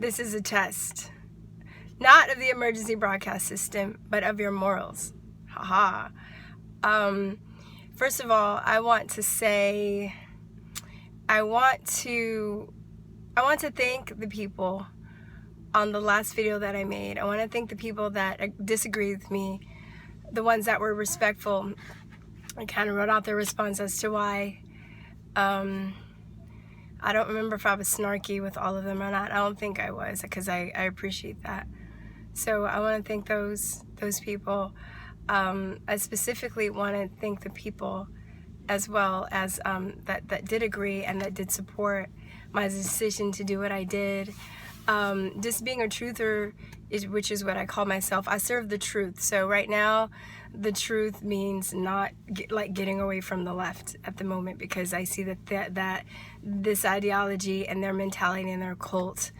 This is a test. Not of the emergency broadcast system, but of your morals. Haha. First of all, I want to say, I want to thank the people on the last video that I made. I want to thank the people that disagree with me, the ones that were respectful. I kind of wrote out their response as to why. I don't remember if I was snarky with all of them or not. I don't think I was, because I appreciate that. So I want to thank those people. I specifically want to thank the people as well as that did agree and that did support my decision to do what I did. Just being a truther, which is what I call myself. I serve the truth. So right now, the truth means not getting away from the left at the moment, because I see that this ideology and their mentality and their cult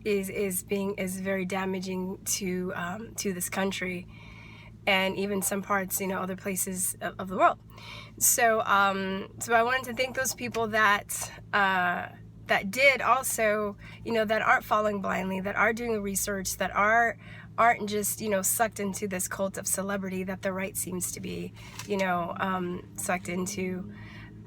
is very damaging to this country, and even some parts, other places of the world. So so I wanted to thank those people that did also, that aren't following blindly, that are doing research, that aren't just, sucked into this cult of celebrity that the right seems to be, sucked into.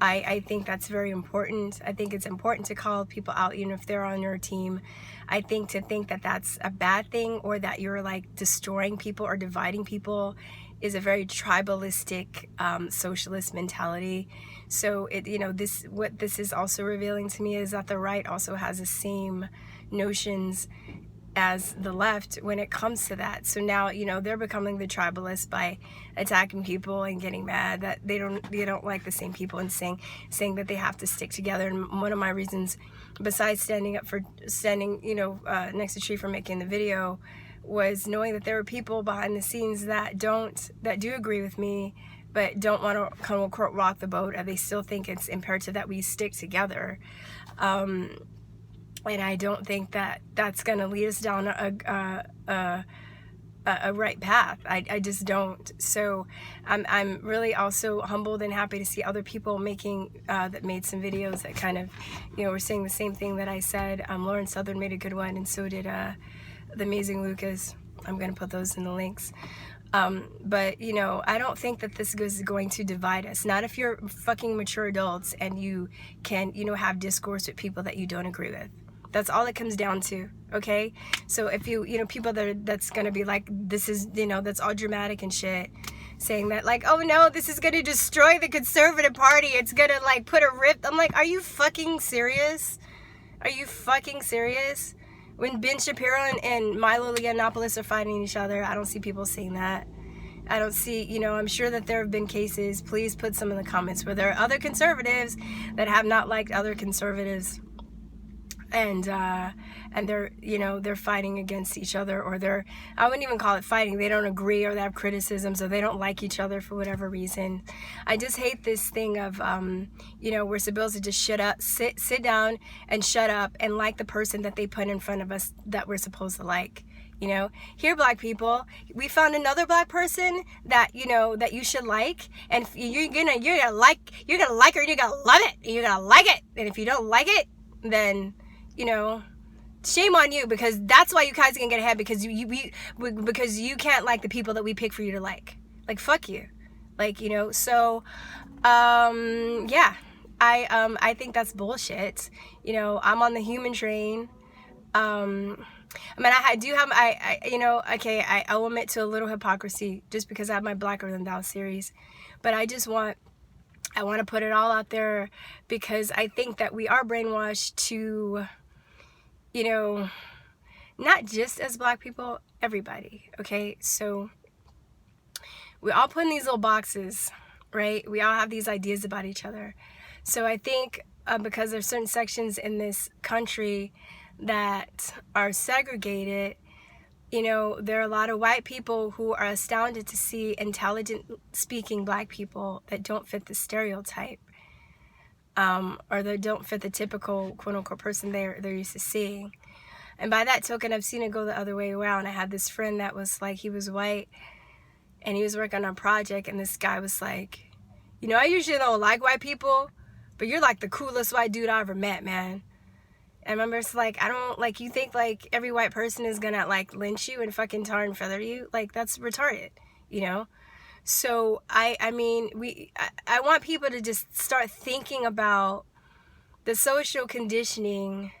I think that's very important. I think it's important to call people out, if they're on your team. I think to think that that's a bad thing, or that you're like destroying people or dividing people, is a very tribalistic, socialist mentality. So what this is also revealing to me is that the right also has the same notions as the left when it comes to that. So now, they're becoming the tribalists by attacking people and getting mad that they don't like the same people, and saying that they have to stick together. And one of my reasons, besides standing next to Tree for making the video, was knowing that there were people behind the scenes that do agree with me, but don't want to, quote unquote, rock the boat, and they still think it's imperative that we stick together. And I don't think that that's going to lead us down a right path. I just don't. So I'm really also humbled and happy to see other people that made some videos that kind of, were saying the same thing that I said. Lauren Southern made a good one, and so did the amazing Lucas. I'm going to put those in the links. But I don't think that this is going to divide us. Not if you're fucking mature adults and you can, have discourse with people that you don't agree with. That's all it comes down to, okay? So if people that's gonna be like, this is, that's all dramatic and shit, saying that like, oh no, this is gonna destroy the conservative party, it's gonna like put a rift. I'm like, are you fucking serious? Are you fucking serious? When Ben Shapiro and Milo Yiannopoulos are fighting each other, I don't see people saying that. I don't see, I'm sure that there have been cases, please put some in the comments, where there are other conservatives that have not liked other conservatives, and they're fighting against each other, or I wouldn't even call it fighting, they don't agree, or they have criticisms, or they don't like each other for whatever reason. I just hate this thing of we're supposed to just shut up, sit down and shut up and like the person that they put in front of us that we're supposed to like. Here, black people, we found another black person that that you should like, and you're gonna like her, you're gonna love it, you're gonna like it. And if you don't like it, then shame on you, because that's why you guys can get ahead, because you can't like the people that we pick for you to like. Like, fuck you. Like, so yeah, I think that's bullshit. I'm on the human train. I do have I will admit to a little hypocrisy just because I have my Blacker Than Thou series, but I want to put it all out there, because I think that we are brainwashed to, not just as black people, everybody, okay? So we all put in these little boxes, right? We all have these ideas about each other. So I think because there's certain sections in this country that are segregated, there are a lot of white people who are astounded to see intelligent speaking black people that don't fit the stereotype, or that don't fit the typical quote unquote person they're used to seeing. And by that token, I've seen it go the other way around. I had this friend that was like, he was white and he was working on a project, and this guy was like, I usually don't like white people, but you're like the coolest white dude I ever met, man. And I remember it's like, I don't, like, you think like every white person is gonna like lynch you and fucking tar and feather you? Like, that's retarded, you know? So I mean, I want people to just start thinking about the social conditioning.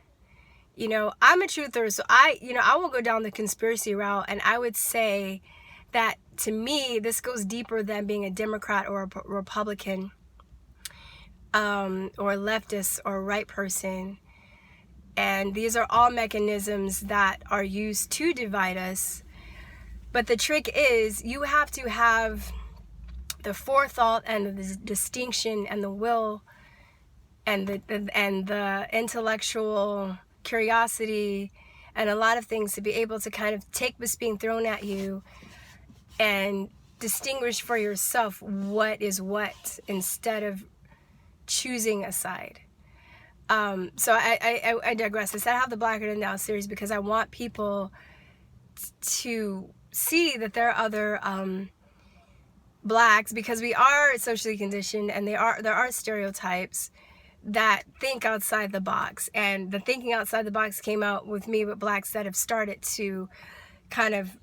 You know, I'm a truther, so I won't go down the conspiracy route, and I would say that to me, this goes deeper than being a Democrat or a Republican, or a leftist or a right person. And these are all mechanisms that are used to divide us. But the trick is, you have to have the forethought and the distinction and the will and the intellectual curiosity and a lot of things to be able to kind of take what's being thrown at you and distinguish for yourself what is what instead of choosing a side. So I digress. I said I have the Blacker Than Thou series because I want people to see that there are other blacks, because we are socially conditioned, and there are stereotypes that think outside the box. And the thinking outside the box came out with me with blacks that have started to kind of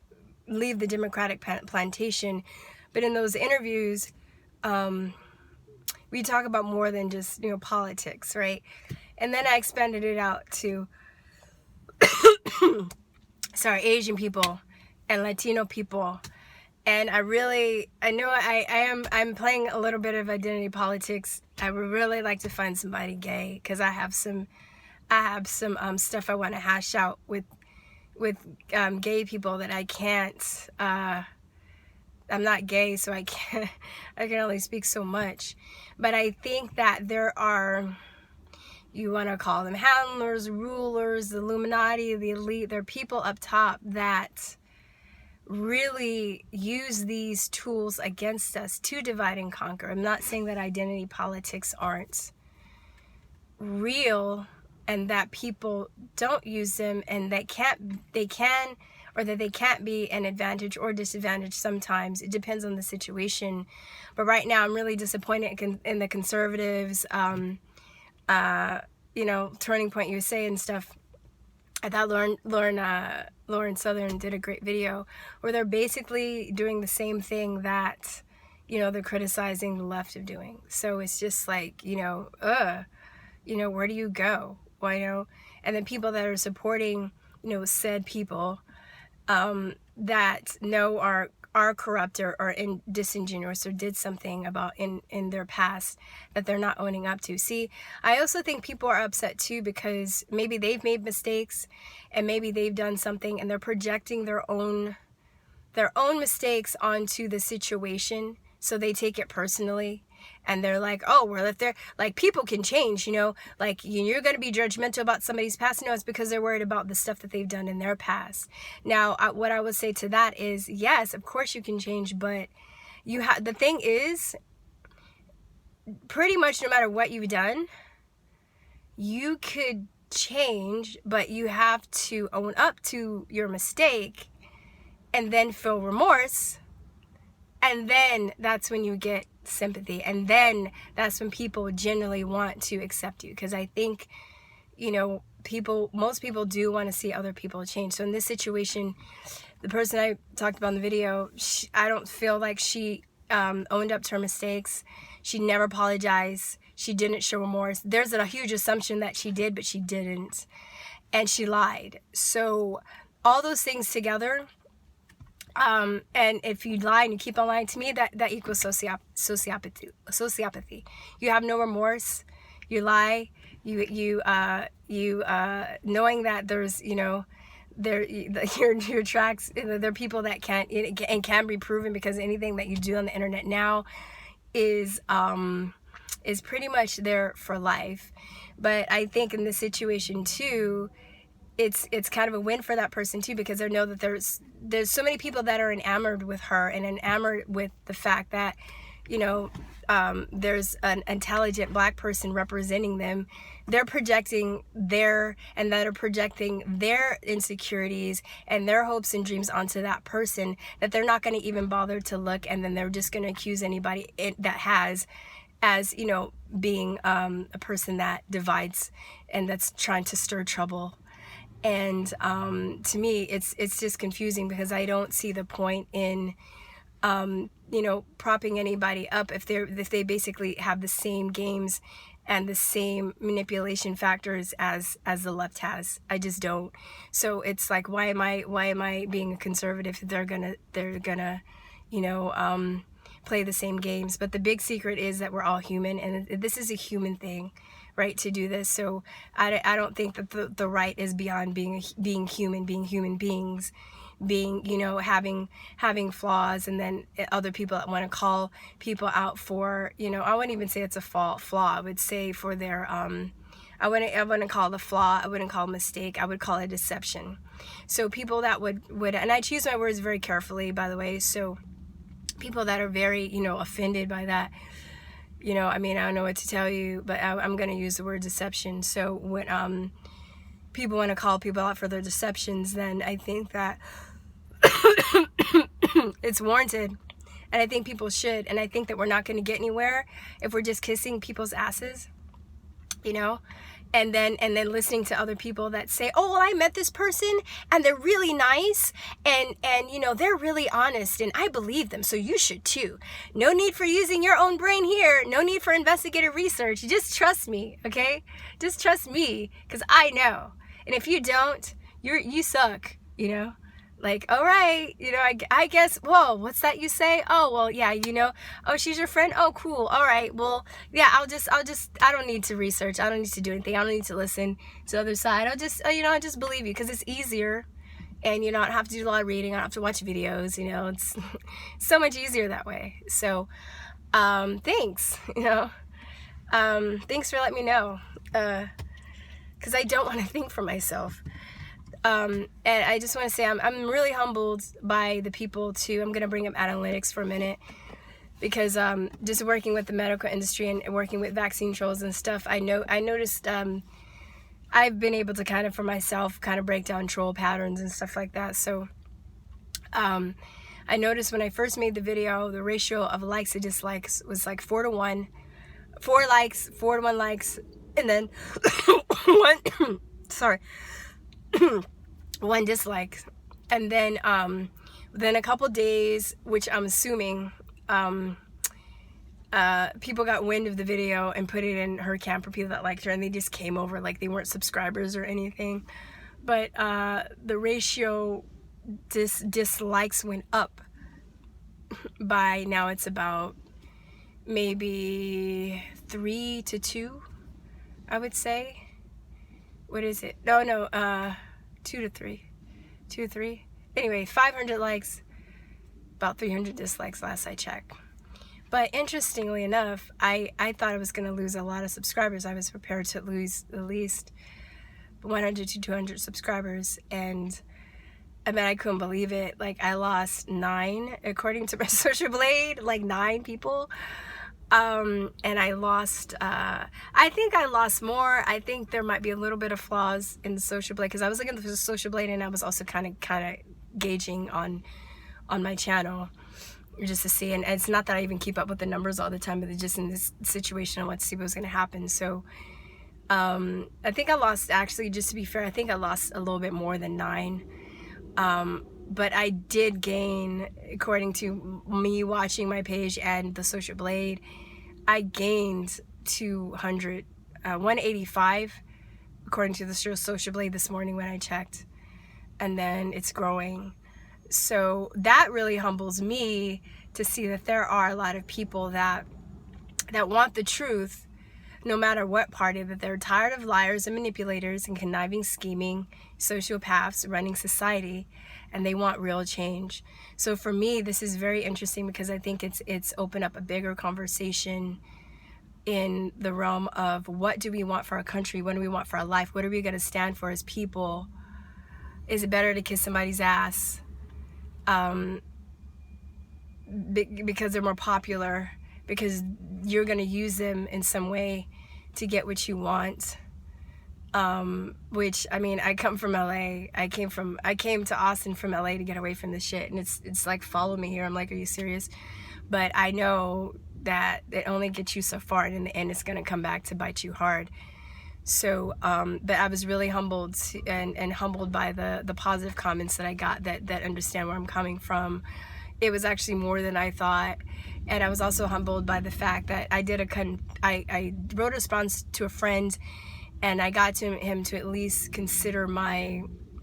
leave the Democratic plantation. But in those interviews, we talk about more than just, politics, right? And then I expanded it out to Asian people and Latino people. And I'm playing a little bit of identity politics. I would really like to find somebody gay, because I have some stuff I want to hash out with gay people that I can't. I'm not gay, so I can only speak so much. But I think that there are, you want to call them handlers, rulers, the Illuminati, the elite. There are people up top that really use these tools against us to divide and conquer. I'm not saying that identity politics aren't real and that people don't use them, and that they can be an advantage or disadvantage sometimes. It depends on the situation. But right now I'm really disappointed in the conservatives, Turning Point USA and stuff. I thought Lauren Southern did a great video where they're basically doing the same thing that, they're criticizing the left of doing. So it's just like, where do you go? Why, and then people that are supporting, said people, that are corrupt or disingenuous or did something about in their past that they're not owning up to. See, I also think people are upset too because maybe they've made mistakes and maybe they've done something and they're projecting their own mistakes onto the situation, so they take it personally. And they're like, oh, well, if they're like, people can change, like you're going to be judgmental about somebody's past. No, it's because they're worried about the stuff that they've done in their past. Now, what I would say to that is, yes, of course you can change, but the thing is, pretty much no matter what you've done, you could change, but you have to own up to your mistake and then feel remorse. And then that's when you get sympathy, and then that's when people generally want to accept you, because I think most people do want to see other people change. So in this situation, the person I talked about in the video, I don't feel like she owned up to her mistakes. She never apologized. She didn't show remorse. There's a huge assumption that she did, but she didn't, and she lied. So all those things together, and if you lie and you keep on lying to me, that equals sociopathy. You have no remorse. You lie. You knowing that there's your tracks. There are people that can be proven, because anything that you do on the internet now is pretty much there for life. But I think in this situation too, it's kind of a win for that person too, because they know that there's so many people that are enamored with her and enamored with the fact that there's an intelligent black person representing them. They're projecting their insecurities and their hopes and dreams onto that person, that they're not going to even bother to look, and then they're just going to accuse anybody that has, as being a person that divides and that's trying to stir trouble. And to me, it's just confusing, because I don't see the point in propping anybody up if they basically have the same games and the same manipulation factors as the left has. I just don't. So it's like, why am I being a conservative if they're gonna play the same games? But the big secret is that we're all human, and this is a human thing, right, to do this. So I don't think that the right is beyond being human beings, having flaws, and then other people that want to call people out for, I wouldn't even say it's a flaw. I would say for their I wouldn't call it a flaw. I wouldn't call it a mistake. I would call it deception. So people that would and I choose my words very carefully, by the way. So people that are very offended by that, I don't know what to tell you, but I'm going to use the word deception. So when people want to call people out for their deceptions, then I think that it's warranted, and I think people should. And I think that we're not going to get anywhere if we're just kissing people's asses, and then listening to other people that say, oh, well, I met this person and they're really nice, and they're really honest, and I believe them, so you should too. No need for using your own brain here. No need for investigative research. Just trust me, okay? Just trust me, because I know. And if you don't, you suck, Like, all right, I guess, whoa, what's that you say? Oh, well, yeah, oh, she's your friend? Oh, cool. All right, well, yeah, I don't need to research. I don't need to do anything. I don't need to listen to the other side. I'll just, I just believe you, because it's easier, and, I don't have to do a lot of reading. I don't have to watch videos, it's so much easier that way. So, thanks, thanks for letting me know, because I don't want to think for myself. And I just want to say I'm really humbled by the people too. I'm going to bring up analytics for a minute, because just working with the medical industry and working with vaccine trolls and stuff, I noticed I've been able to kind of for myself kind of break down troll patterns and stuff like that. So I noticed when I first made the video, the ratio of likes to dislikes was like 4 to 1. 4 likes, 4 to 1 likes, and then one sorry. 1 dislike, and then a couple days, which I'm assuming people got wind of the video and put it in her camp for people that liked her, and they just came over like they weren't subscribers or anything. But the ratio dislikes went up by, now it's about maybe 3 to 2, I would say. What is it? No, 2 to 3. 2 to 3. Anyway, 500 likes, about 300 dislikes last I checked. But interestingly enough, I thought I was going to lose a lot of subscribers. I was prepared to lose at least 100 to 200 subscribers. And I couldn't believe it. Like, I lost 9, according to my Social Blade, like 9 people. And I lost, I think I lost more. I think there might be a little bit of flaws in the Social Blade, because I was looking at the Social Blade and I was also kind of gauging on my channel just to see. And it's not that I even keep up with the numbers all the time, but just in this situation, I want to see what was going to happen. So, I think I lost, actually, just to be fair, I think I lost a little bit more than 9. But I did gain, according to me watching my page and the Social Blade, I gained 185, according to the Social Blade this morning when I checked. And then it's growing. So that really humbles me to see that there are a lot of people that want the truth, no matter what party, that they're tired of liars and manipulators and conniving, scheming sociopaths running society, and they want real change. So for me, this is very interesting, because I think it's opened up a bigger conversation in the realm of, what do we want for our country? What do we want for our life? What are we going to stand for as people? Is it better to kiss somebody's ass because they're more popular, because you're going to use them in some way to get what you want? Which, I come from LA. I came to Austin from LA to get away from this shit, and it's like, follow me here. I'm like, are you serious? But I know that it only gets you so far, and in the end it's going to come back to bite you hard. So, but I was really humbled and humbled by the positive comments that I got that understand where I'm coming from. It was actually more than I thought. And I was also humbled by the fact that I wrote a response to a friend, and I got to him to at least consider my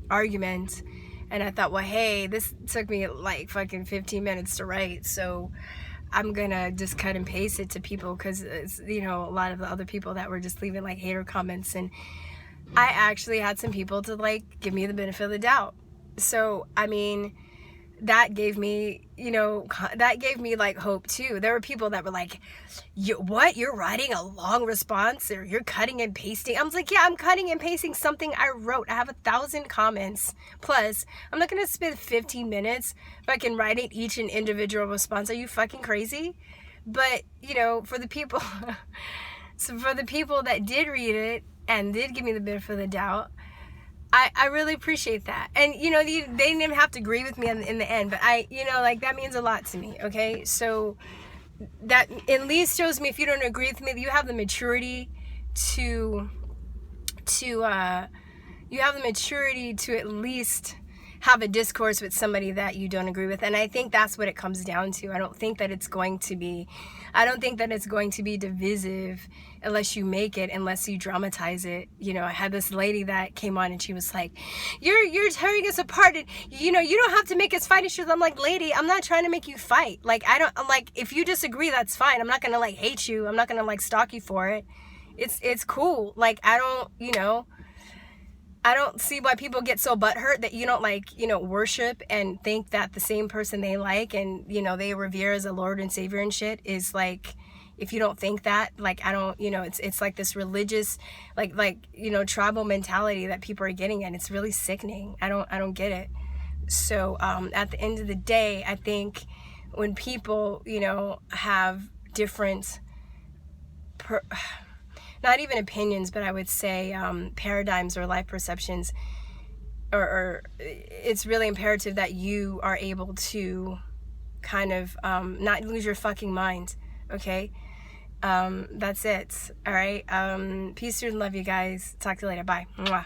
argument. And I thought, well, hey, this took me like fucking 15 minutes to write, so I'm gonna just cut and paste it to people, because it's, you know, a lot of the other people that were just leaving like hater comments, and I actually had some people to like give me the benefit of the doubt. So I mean, that gave me, you know, that gave me like hope too. There were people that were like, what, you're writing a long response, or you're cutting and pasting? I was like, yeah, I'm cutting and pasting something I wrote. I have 1,000 comments, plus I'm not gonna spend 15 minutes if I can write it each an individual response. Are you fucking crazy? But you know, for the people so for the people that did read it and did give me the benefit of the doubt, I really appreciate that. And you know, they didn't even have to agree with me in the end, but you know, like, that means a lot to me. Okay, so that at least shows me, if you don't agree with me, that you have the maturity to at least have a discourse with somebody that you don't agree with. And I think that's what it comes down to. I don't think that it's going to be divisive unless you make it, unless you dramatize it. You know, I had this lady that came on and she was like, you're tearing us apart, and you know, you don't have to make us fight issues. I'm like, lady, I'm not trying to make you fight. Like, I'm like, if you disagree, that's fine. I'm not gonna like hate you. I'm not gonna like stalk you for it. It's cool. Like, I don't see why people get so butthurt that you don't, like, you know, worship and think that the same person they like and, you know, they revere as a Lord and Savior and shit is like, if you don't think that, like, I don't, you know, it's like this religious, like, you know, tribal mentality that people are getting at. It's really sickening. I don't get it. So, at the end of the day, I think when people, you know, have different, not even opinions, but I would say paradigms or life perceptions, or it's really imperative that you are able to kind of not lose your fucking mind. Okay, that's it. All right. Peace through and love, you guys. Talk to you later. Bye. Mwah.